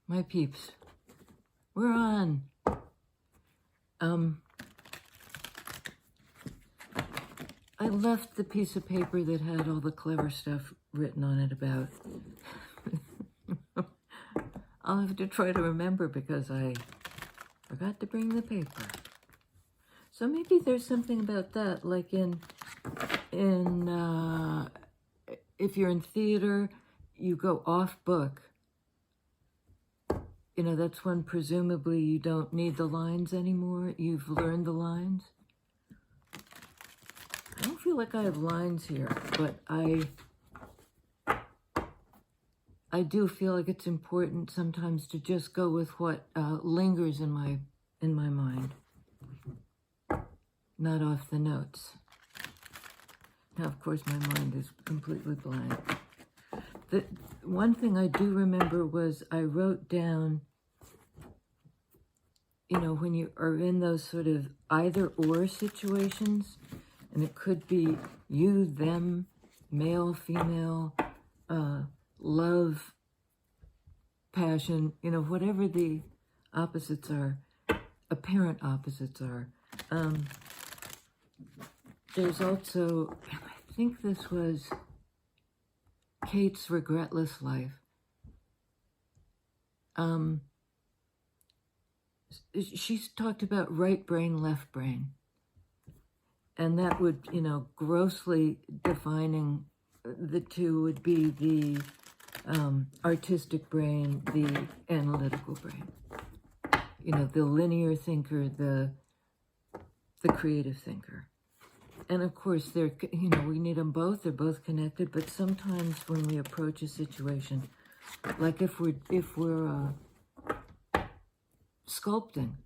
My peeps, we're on. I left the piece of paper that had all the clever stuff written on it about. I'll have to try to remember because I forgot to bring the paper. So maybe there's something about that, like if you're in theater, you go off book. You know, that's when presumably you don't need the lines anymore. You've learned the lines. I don't feel like I have lines here, but I do feel like it's important sometimes to just go with what lingers in my mind, not off the notes. Now, of course, my mind is completely blank. The one thing I do remember was I wrote down, you know, when you are in those sort of either-or situations, and it could be you, them, male, female, love, passion, you know, whatever the opposites are, apparent opposites are. There's also, I think this was Kate's Regretless Life. She's talked about right brain, left brain. And that would, you know, grossly defining the two would be the artistic brain, the analytical brain. You know, the linear thinker, the creative thinker. And of course, they're, you know, we need them both. They're both connected. But sometimes when we approach a situation, like if we're sculpting,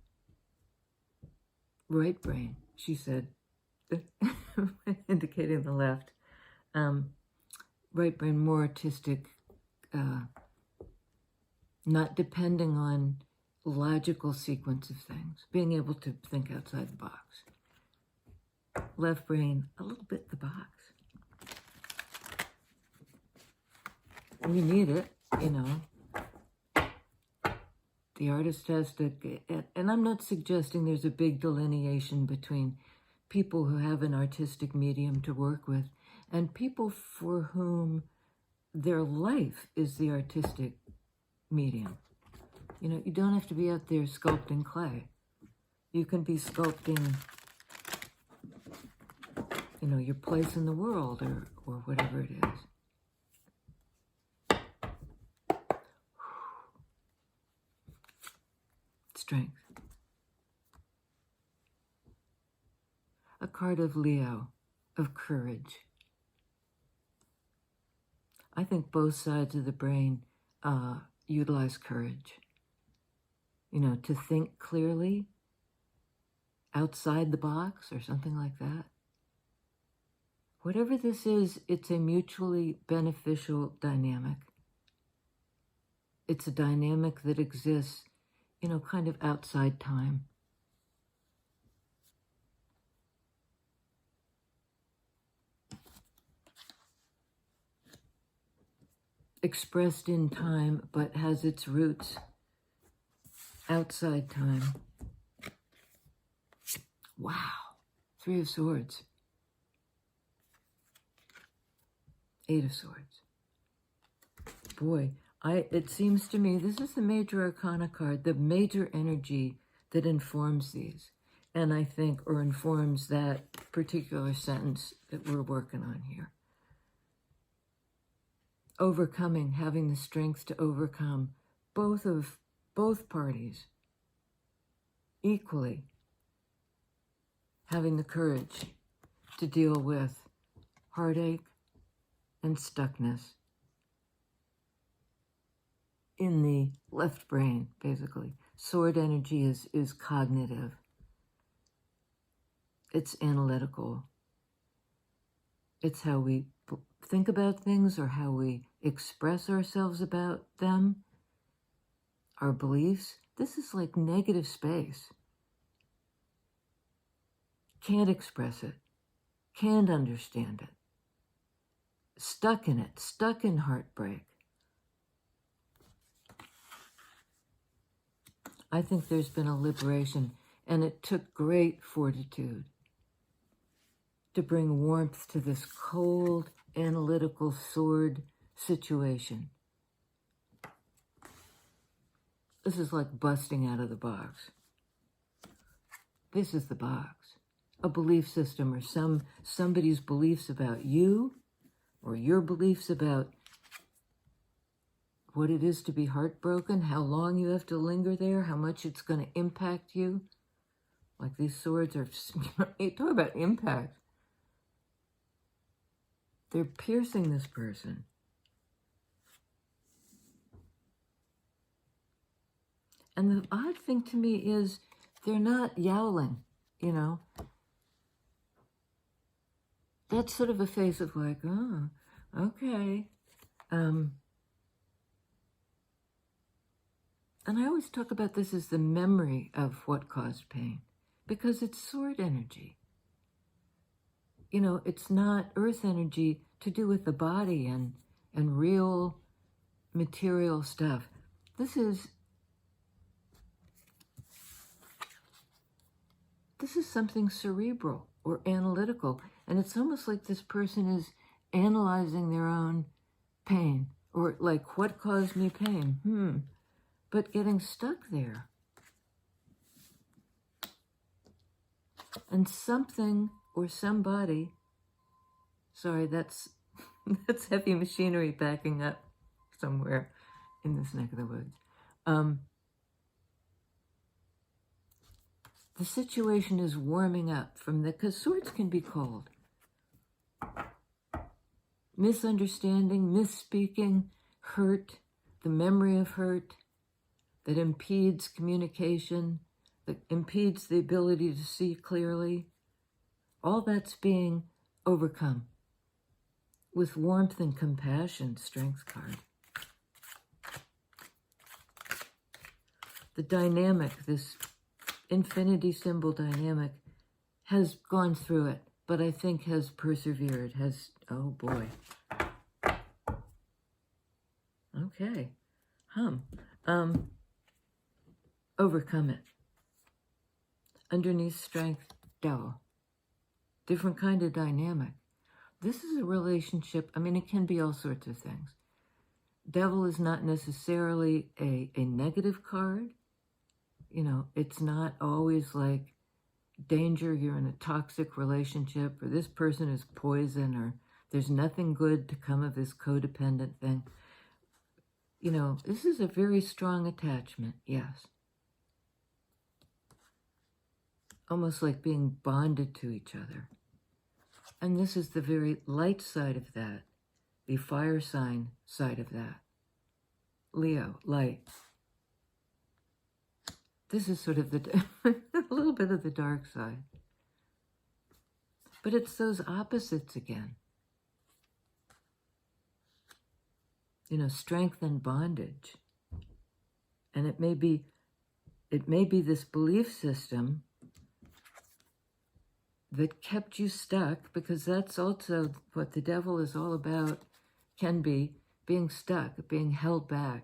right brain, she said, indicating the left, right brain, more artistic, not depending on logical sequence of things, being able to think outside the box. Left brain, a little bit the box. We need it, you know. The artist has to, and I'm not suggesting there's a big delineation between people who have an artistic medium to work with and people for whom their life is the artistic medium. You know, you don't have to be out there sculpting clay. You can be sculpting, you know, your place in the world or whatever it is. Strength. A card of Leo, of courage. I think both sides of the brain utilize courage. You know, to think clearly outside the box or something like that. Whatever this is, it's a mutually beneficial dynamic. It's a dynamic that exists, you know, kind of outside time. Expressed in time, but has its roots outside time. Wow. 3 of Swords. 8 of Swords. Boy, it seems to me this is the major arcana card, the major energy that informs these. And I think, or informs that particular sentence that we're working on here. Overcoming, having the strength to overcome both parties equally, having the courage to deal with heartache and stuckness in the left brain, basically. Sword energy is cognitive. It's analytical. It's how we think about things or how we express ourselves about them, our beliefs. This is like negative space. Can't express it. Can't understand it. Stuck in it. Stuck in heartbreak. I think there's been a liberation, and it took great fortitude to bring warmth to this cold, analytical sword situation. This is like busting out of the box. This is the box. A belief system, or somebody's beliefs about you, or your beliefs about what it is to be heartbroken, how long you have to linger there, how much it's going to impact you. Like these swords are, talk about impact. They're piercing this person. And the odd thing to me is they're not yowling, you know. That's sort of a face of like, oh, okay. And I always talk about this as the memory of what caused pain, because it's sword energy. You know, it's not earth energy to do with the body and real material stuff. This is something cerebral or analytical. And it's almost like this person is analyzing their own pain, or like, what caused me pain? But getting stuck there. And something or somebody, sorry, that's heavy machinery backing up somewhere in this neck of the woods. The situation is warming up because swords can be cold. Misunderstanding, misspeaking, hurt, the memory of hurt that impedes communication, that impedes the ability to see clearly. All that's being overcome with warmth and compassion, Strength card. The dynamic, this infinity symbol dynamic, has gone through it, but I think has persevered, oh boy. Okay, overcome it. Underneath Strength, Devil. Different kind of dynamic. This is a relationship, I mean, it can be all sorts of things. Devil is not necessarily a negative card. You know, it's not always like danger, you're in a toxic relationship, or this person is poison, or there's nothing good to come of this codependent thing. You know, this is a very strong attachment, yes. Almost like being bonded to each other. And this is the very light side of that, the fire sign side of that. Leo, light. This is sort of a little bit of the dark side. But it's those opposites again. You know, strength and bondage. And it may be this belief system that kept you stuck, because that's also what the devil is all about, can be, being stuck, being held back.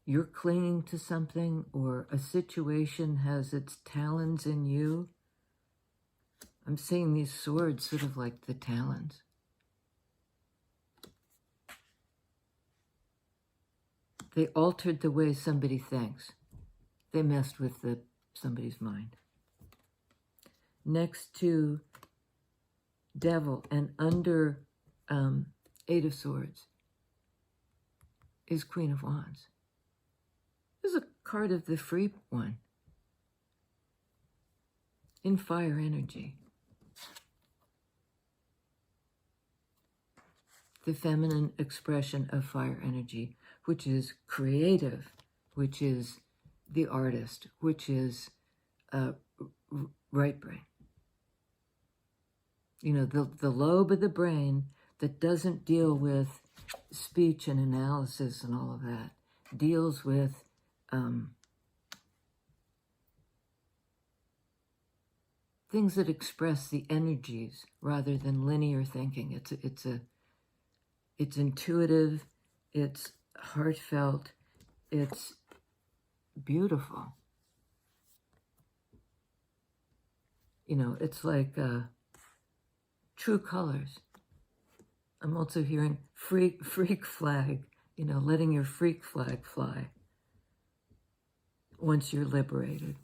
You're clinging to something, or a situation has its talons in you. I'm seeing these swords sort of like the talons. They altered the way somebody thinks. They messed with somebody's mind. Next to Devil and under Eight of Swords is Queen of Wands. This is a card of the free one in fire energy. The feminine expression of fire energy, which is creative, which is the artist, which is right brain. You know, the lobe of the brain that doesn't deal with speech and analysis and all of that, deals with things that express the energies rather than linear thinking. It's intuitive, it's heartfelt, it's beautiful. You know, it's like true colors. I'm also hearing freak flag, you know, letting your freak flag fly once you're liberated.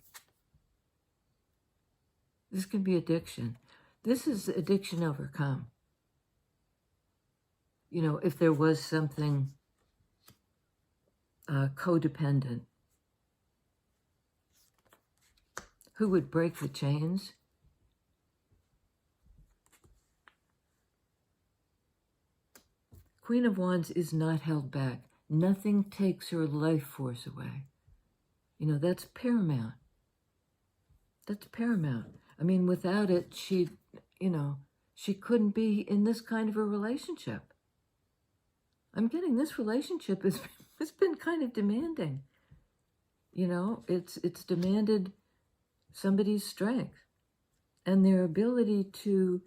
This can be addiction. This is addiction overcome. You know, if there was something codependent, who would break the chains? Queen of Wands is not held back. Nothing takes her life force away. You know, that's paramount. That's paramount. I mean, without it, she couldn't be in this kind of a relationship. I'm getting this relationship it's been kind of demanding. You know, it's demanded somebody's strength and their ability to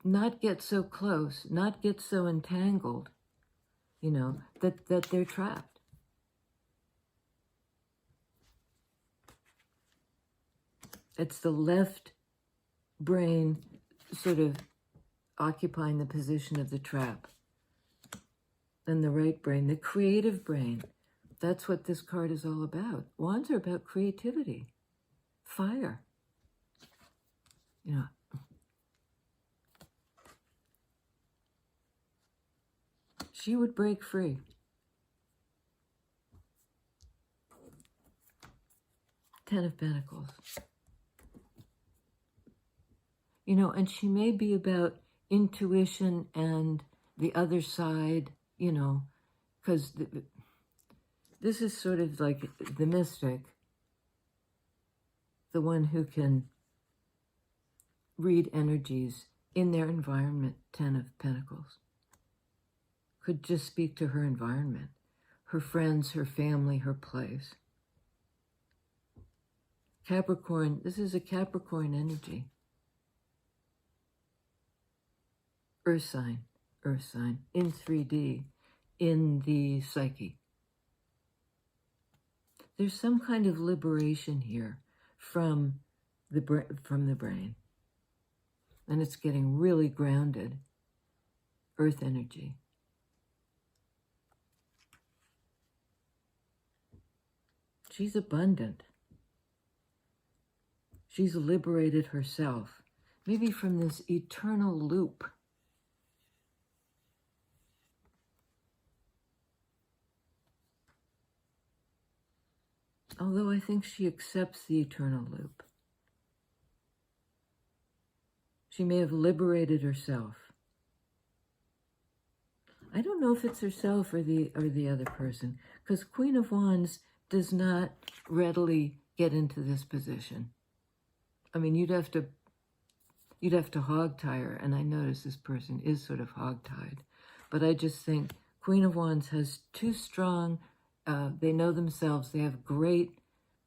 not get so close, not get so entangled, you know, that they're trapped. It's the left brain sort of occupying the position of the trap. And the right brain, the creative brain, that's what this card is all about. Wands are about creativity, fire. You know, she would break free. Ten of Pentacles. You know, and she may be about intuition and the other side, you know, because this is sort of like the mystic, the one who can read energies in their environment. 10 of Pentacles. Could just speak to her environment, her friends, her family, her place. Capricorn, this is a Capricorn energy. Earth sign, in 3D, in the psyche. There's some kind of liberation here from the brain. And it's getting really grounded. Earth energy. She's abundant. She's liberated herself, maybe from this eternal loop. Although I think she accepts the eternal loop. She may have liberated herself. I don't know if it's herself or the other person, because Queen of Wands does not readily get into this position. I mean, you'd have to hog-tie her, and I notice this person is sort of hog-tied. But I just think Queen of Wands has too strong, they know themselves, they have great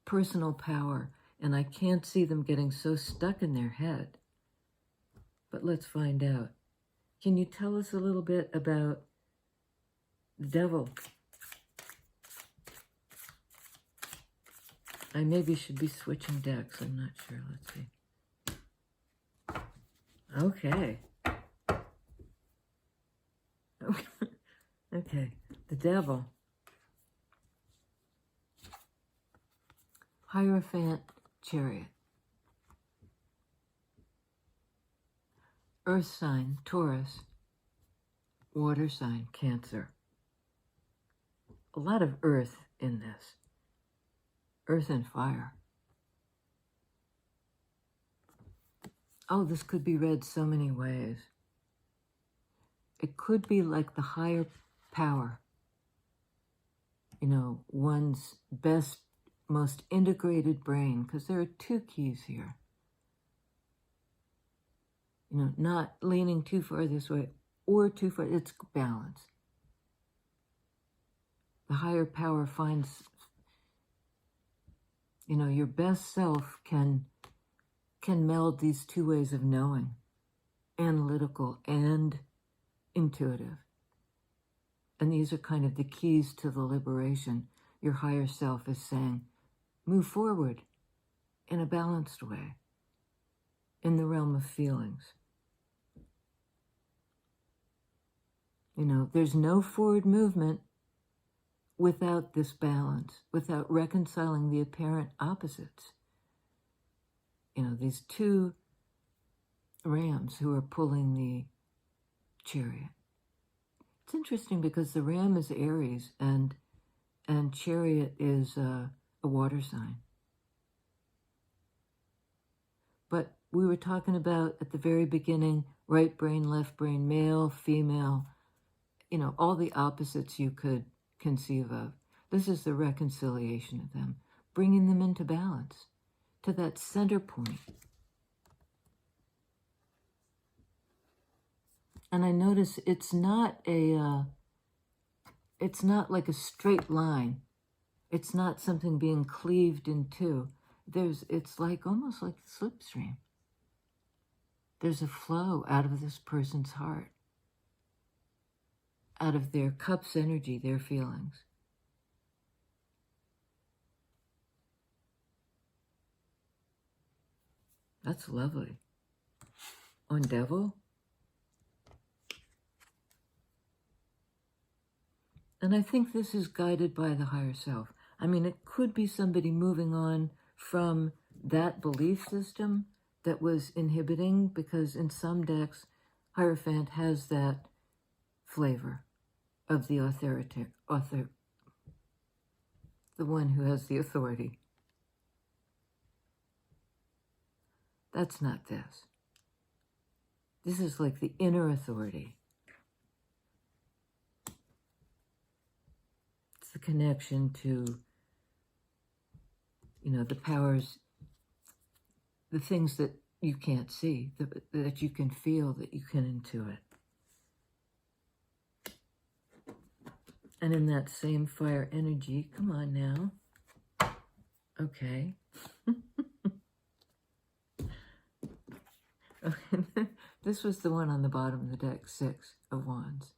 personal power, and I can't see them getting so stuck in their head. But let's find out. Can you tell us a little bit about the Devil? I maybe should be switching decks. I'm not sure. Let's see. Okay. Okay. The Devil. Hierophant, Chariot. Earth sign, Taurus. Water sign, Cancer. A lot of earth in this. Earth and fire. Oh, this could be read so many ways. It could be like the higher power. You know, one's best, most integrated brain, because there are two keys here. You know, not leaning too far this way or too far. It's balance. The higher power finds, you know, your best self can meld these two ways of knowing, analytical and intuitive. And these are kind of the keys to the liberation. Your higher self is saying, move forward in a balanced way, in the realm of feelings. You know, there's no forward movement without this balance, without reconciling the apparent opposites. You know, these two rams who are pulling the chariot. It's interesting because the ram is Aries and chariot is a water sign. But we were talking about at the very beginning, right brain, left brain, male, female, you know, all the opposites you could conceive of. This is the reconciliation of them, bringing them into balance, to that center point. And I notice it's not like a straight line. It's not something being cleaved in two. It's like almost like a slipstream. There's a flow out of this person's heart, out of their cup's energy, their feelings. That's lovely. On devil. And I think this is guided by the higher self. I mean, it could be somebody moving on from that belief system that was inhibiting, because in some decks, Hierophant has that flavor of the the one who has the authority. That's not this. This is like the inner authority. It's the connection to, you know, the powers, the things that you can't see, that you can feel, that you can intuit. And in that same fire energy, come on now. Okay. This was the one on the bottom of the deck, 6 of Wands.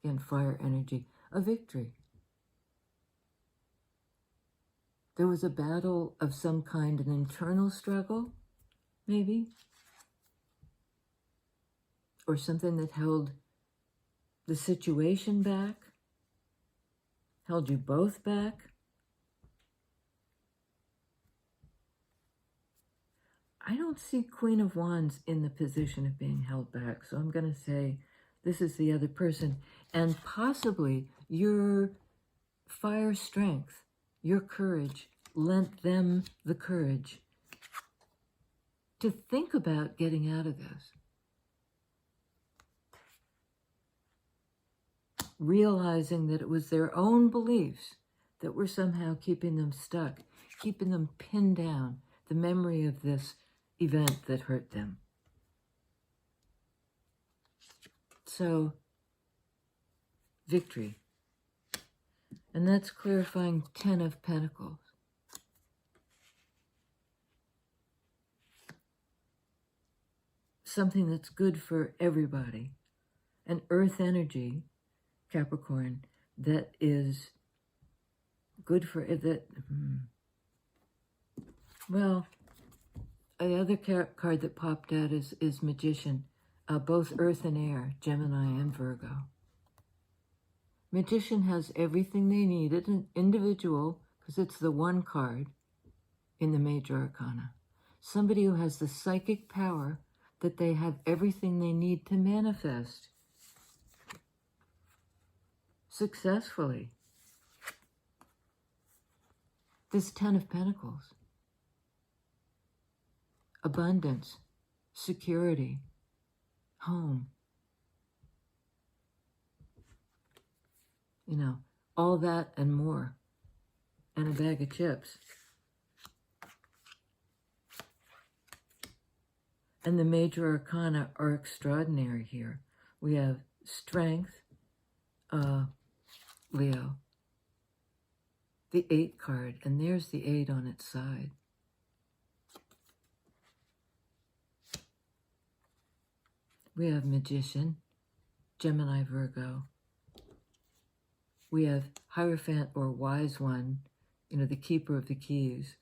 Again, fire energy, a victory. There was a battle of some kind, an internal struggle, maybe, or something that held the situation back, held you both back. I don't see Queen of Wands in the position of being held back, so I'm going to say this is the other person. And possibly your fire strength, your courage, lent them the courage to think about getting out of this. Realizing that it was their own beliefs that were somehow keeping them stuck, keeping them pinned down, the memory of this event that hurt them. So, victory. And that's clarifying 10 of Pentacles. Something that's good for everybody. An earth energy, Capricorn, that is good for that. Well, the other card that popped out is Magician, both earth and air, Gemini and Virgo. Magician has everything they need. It's an individual, because it's the one card in the major arcana. Somebody who has the psychic power that they have everything they need to manifest successfully. This 10 of Pentacles. Abundance, security, home. You know, all that and more. And a bag of chips. And the major arcana are extraordinary here. We have strength, Leo. The 8 card, and there's the 8 on its side. We have Magician, Gemini, Virgo. We have Hierophant or Wise One, the keeper of the keys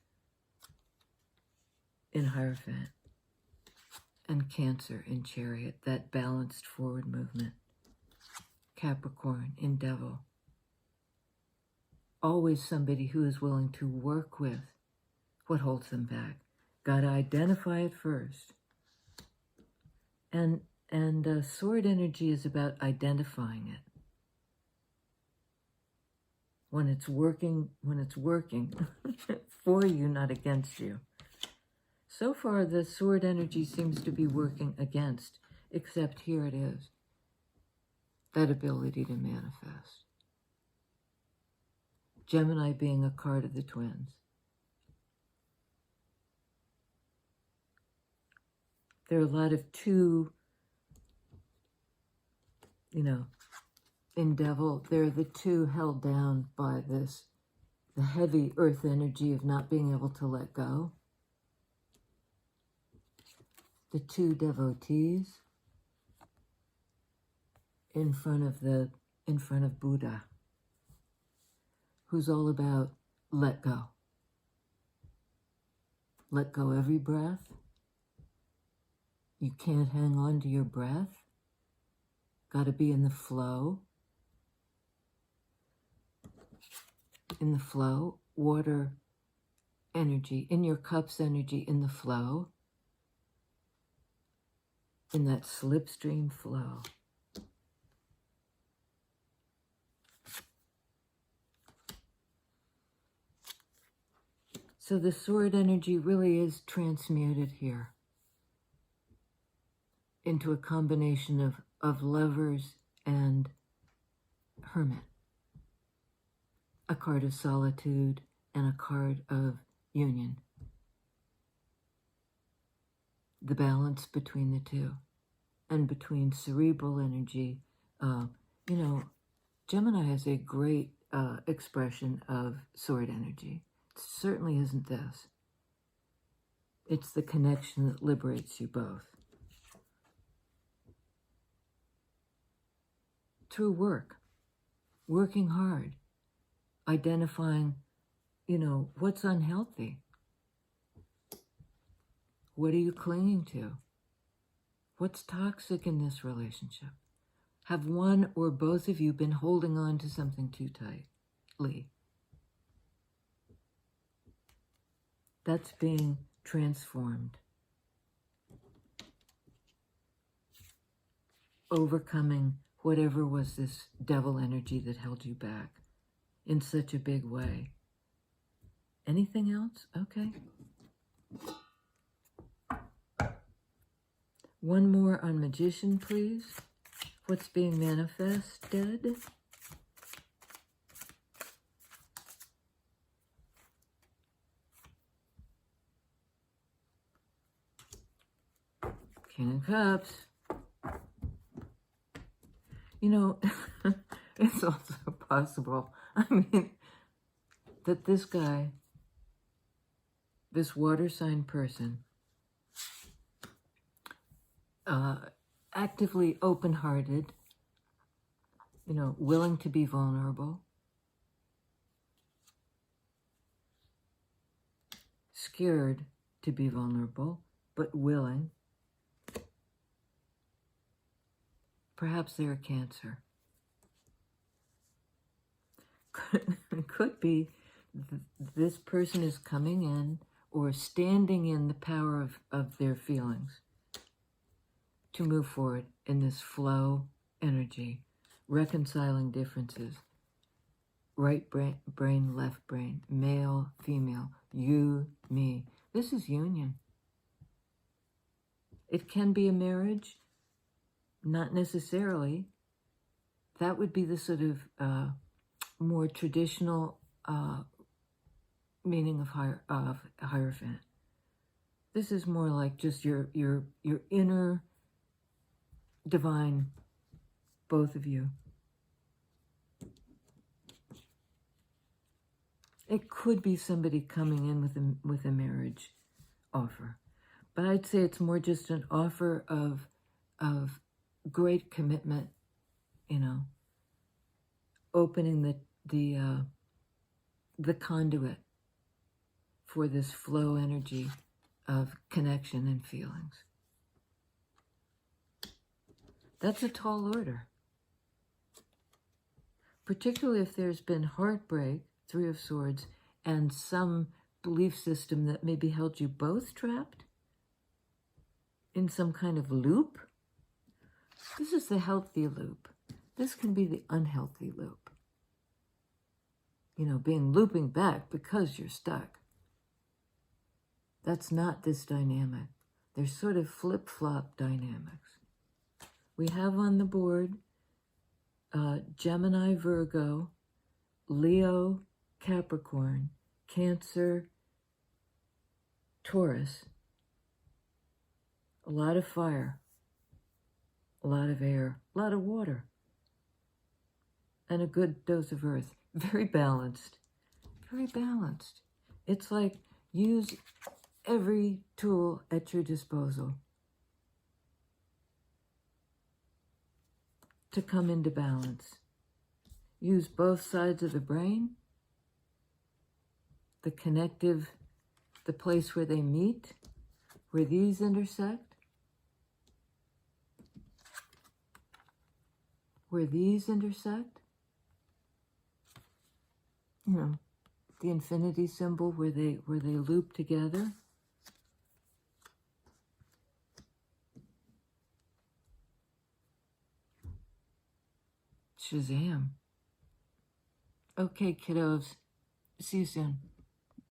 in Hierophant, and Cancer in Chariot, that balanced forward movement. Capricorn in Devil. Always somebody who is willing to work with what holds them back. Got to identify it first. And sword energy is about identifying it. When it's working for you, not against you. So far, the sword energy seems to be working against, except here it is. That ability to manifest. Gemini being a card of the twins. There are a lot of two, in Devil, they're the two held down by this, the heavy earth energy of not being able to let go. The two devotees in front of Buddha, who's all about let go. Let go every breath. You can't hang on to your breath. Got to be in the flow. In the flow, water energy, in your cups energy, in the flow. In that slipstream flow. So the sword energy really is transmuted here into a combination of lovers and hermit. A card of solitude and a card of union. The balance between the two, and between cerebral energy. Gemini has a great expression of sword energy. It certainly isn't this. It's the connection that liberates you both. Through work, working hard, identifying, what's unhealthy. What are you clinging to? What's toxic in this relationship? Have one or both of you been holding on to something too tightly? That's being transformed. Overcoming whatever was this devil energy that held you back in such a big way. Anything else? Okay. One more on Magician, please. What's being manifested? King of Cups. It's also possible, that this guy, this water sign person, actively open-hearted, willing to be vulnerable, scared to be vulnerable, but willing. Perhaps they're a Cancer. Could be this person is coming in or standing in the power of their feelings to move forward in this flow energy, reconciling differences. Right brain, left brain, male, female, you, me. This is union. It can be a marriage, not necessarily. That would be the sort of more traditional meaning of Hierophant. This is more like just your inner divine, both of you. It could be somebody coming in with a marriage offer, but I'd say it's more just an offer of great commitment, opening the conduit for this flow energy of connection and feelings. That's a tall order. Particularly if there's been heartbreak, Three of Swords, and some belief system that maybe held you both trapped in some kind of loop. This is the healthy loop. This can be the unhealthy loop. You know, being looping back because you're stuck. That's not this dynamic. They're sort of flip-flop dynamics. We have on the board Gemini, Virgo, Leo, Capricorn, Cancer, Taurus. A lot of fire, a lot of air, a lot of water, and a good dose of earth. Very balanced, very balanced. It's like use every tool at your disposal to come into balance. Use both sides of the brain, the connective, the place where they meet, where these intersect, where these intersect, you know, the infinity symbol where they loop together. Shazam. Okay, kiddos. See you soon.